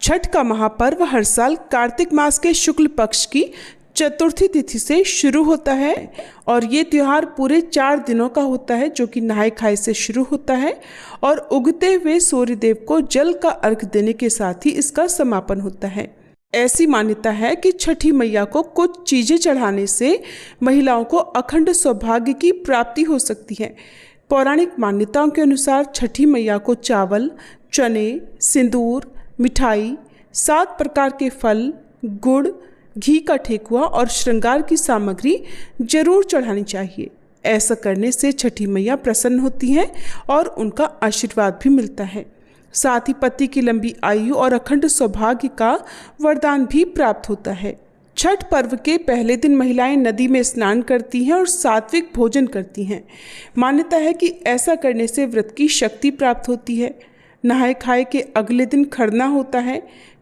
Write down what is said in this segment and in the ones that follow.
छठ का महापर्व हर साल कार्तिक मास के शुक्ल पक्ष की चतुर्थी तिथि से शुरू होता है और ये त्यौहार पूरे 4 दिनों का होता है, जो कि नहाय खाए से शुरू होता है और उगते हुए सूर्यदेव को जल का अर्घ देने के साथ ही इसका समापन होता है। ऐसी मान्यता है कि छठी मैया को कुछ चीजें चढ़ाने से महिलाओं को अखंड सौभाग्य की प्राप्ति हो सकती है। पौराणिक मान्यताओं के अनुसार छठी मैया को चावल, चने, सिंदूर, मिठाई, 7 प्रकार के फल, गुड़, घी का ठेकुआ और श्रृंगार की सामग्री जरूर चढ़ानी चाहिए। ऐसा करने से छठी मैया प्रसन्न होती हैं और उनका आशीर्वाद भी मिलता है। साथ ही पति की लंबी आयु और अखंड सौभाग्य का वरदान भी प्राप्त होता है। छठ पर्व के पहले दिन महिलाएं नदी में स्नान करती हैं और सात्विक भोजन करती हैं। मान्यता है कि ऐसा करने से व्रत की शक्ति प्राप्त होती है। नहाय खाए के अगले दिन खरना होता है।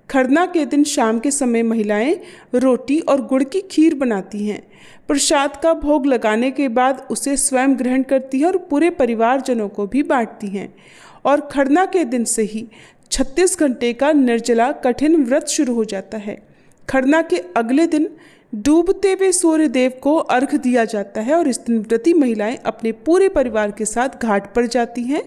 खरना के दिन शाम के समय महिलाएं रोटी और गुड़ की खीर बनाती हैं। प्रसाद का भोग लगाने के बाद उसे स्वयं ग्रहण करती हैं और पूरे परिवारजनों को भी बांटती हैं। और खरना के दिन से ही 36 घंटे का निर्जला कठिन व्रत शुरू हो जाता है। खरना के अगले दिन डूबते हुए सूर्य देव को अर्घ दिया जाता है और इस दिन व्रती महिलाएं अपने पूरे परिवार के साथ घाट पर जाती हैं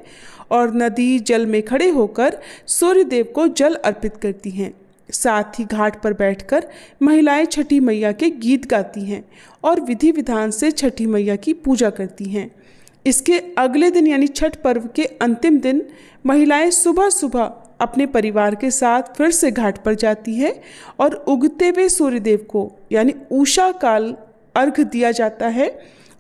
और नदी जल में खड़े होकर सूर्य देव को जल अर्पित करती हैं। साथ ही घाट पर बैठकर महिलाएं छठी मैया के गीत गाती हैं और विधि विधान से छठी मैया की पूजा करती हैं। इसके अगले दिन यानी छठ पर्व के अंतिम दिन महिलाएं सुबह सुबह अपने परिवार के साथ फिर से घाट पर जाती है और उगते हुए सूर्यदेव को यानी उषा काल अर्घ दिया जाता है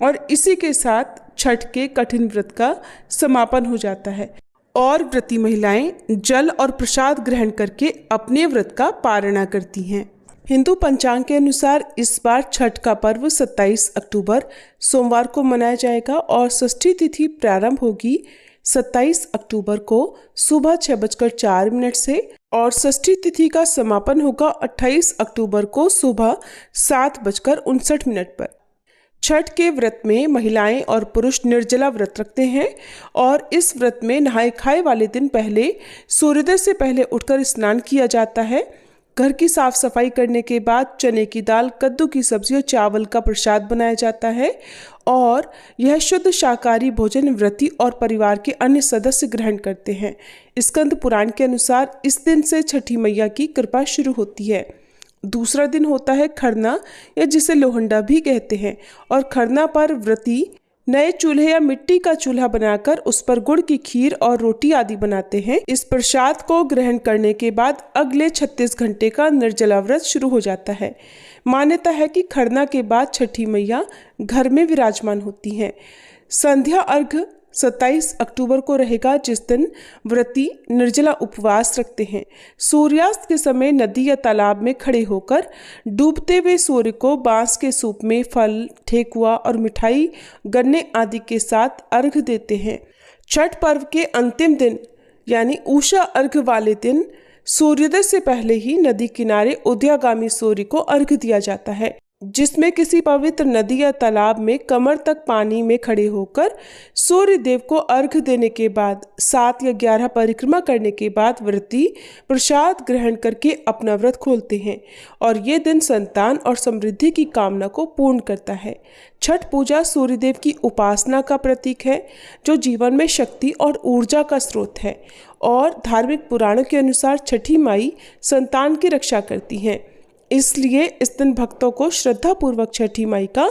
और इसी के साथ छठ के कठिन व्रत का समापन हो जाता है और व्रती महिलाएं जल और प्रसाद ग्रहण करके अपने व्रत का पारणा करती हैं। हिंदू पंचांग के अनुसार इस बार छठ का पर्व 27 अक्टूबर सोमवार को मनाया जाएगा और षष्ठी तिथि प्रारंभ होगी 27 अक्टूबर को सुबह 6:04 से और षष्ठी तिथि का समापन होगा 28 अक्टूबर को सुबह 7:59 पर। छठ के व्रत में महिलाएं और पुरुष निर्जला व्रत रखते हैं और इस व्रत में नहाय खाए वाले दिन पहले सूर्योदय से पहले उठकर स्नान किया जाता है। घर की साफ सफाई करने के बाद चने की दाल, कद्दू की सब्जी और चावल का प्रसाद बनाया जाता है और यह शुद्ध शाकाहारी भोजन व्रती और परिवार के अन्य सदस्य ग्रहण करते हैं। स्कंद पुराण के अनुसार इस दिन से छठी मैया की कृपा शुरू होती है। दूसरा दिन होता है खरना या जिसे लोहंडा भी कहते हैं और खरना पर व्रती नए चूल्हे या मिट्टी का चूल्हा बनाकर उस पर गुड़ की खीर और रोटी आदि बनाते हैं। इस प्रसाद को ग्रहण करने के बाद अगले 36 घंटे का निर्जला व्रत शुरू हो जाता है। मान्यता है कि खरना के बाद छठी मैया घर में विराजमान होती हैं। संध्या अर्घ 27 अक्टूबर को रहेगा, जिस दिन व्रती निर्जला उपवास रखते हैं। सूर्यास्त के समय नदी या तालाब में खड़े होकर डूबते हुए सूर्य को बांस के सूप में फल, ठेकुआ और मिठाई, गन्ने आदि के साथ अर्घ देते हैं। छठ पर्व के अंतिम दिन यानी उषा अर्घ वाले दिन सूर्योदय से पहले ही नदी किनारे उदयागामी सूर्य को अर्घ दिया जाता है, जिसमें किसी पवित्र नदी या तालाब में कमर तक पानी में खड़े होकर सूर्य देव को अर्घ देने के बाद 7 या 11 परिक्रमा करने के बाद व्रती प्रसाद ग्रहण करके अपना व्रत खोलते हैं और ये दिन संतान और समृद्धि की कामना को पूर्ण करता है। छठ पूजा सूर्यदेव की उपासना का प्रतीक है, जो जीवन में शक्ति और ऊर्जा का स्रोत है और धार्मिक पुराणों के अनुसार छठी माई संतान की रक्षा करती हैं। इसलिए इस दिन भक्तों को श्रद्धा पूर्वक छठी माई का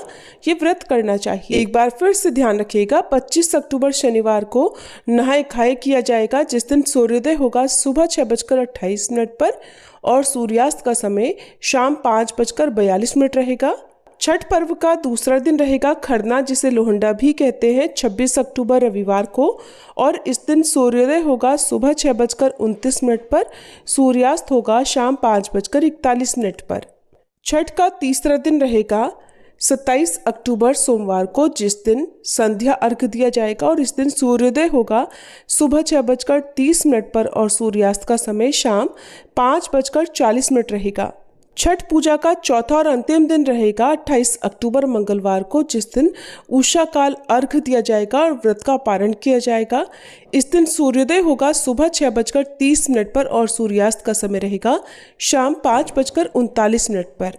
ये व्रत करना चाहिए। एक बार फिर से ध्यान रखिएगा, 25 अक्टूबर शनिवार को नहाय खाए किया जाएगा, जिस दिन सूर्योदय होगा सुबह 6:28 पर और सूर्यास्त का समय शाम 5:42 रहेगा। छठ पर्व का दूसरा दिन रहेगा खरना, जिसे लोहंडा भी कहते हैं, 26 अक्टूबर रविवार को और इस दिन सूर्योदय होगा सुबह 6:29 पर, सूर्यास्त होगा शाम 5:41 पर। छठ का तीसरा दिन रहेगा 27 अक्टूबर सोमवार को, जिस दिन संध्या अर्घ दिया जाएगा और इस दिन सूर्योदय होगा सुबह 6:30 पर और सूर्यास्त का समय शाम 5:40 रहेगा। छठ पूजा का चौथा और अंतिम दिन रहेगा 28 अक्टूबर मंगलवार को, जिस दिन उषा काल अर्घ दिया जाएगा और व्रत का पारण किया जाएगा। इस दिन सूर्योदय होगा सुबह 6:30 पर और सूर्यास्त का समय रहेगा शाम 5:39 पर।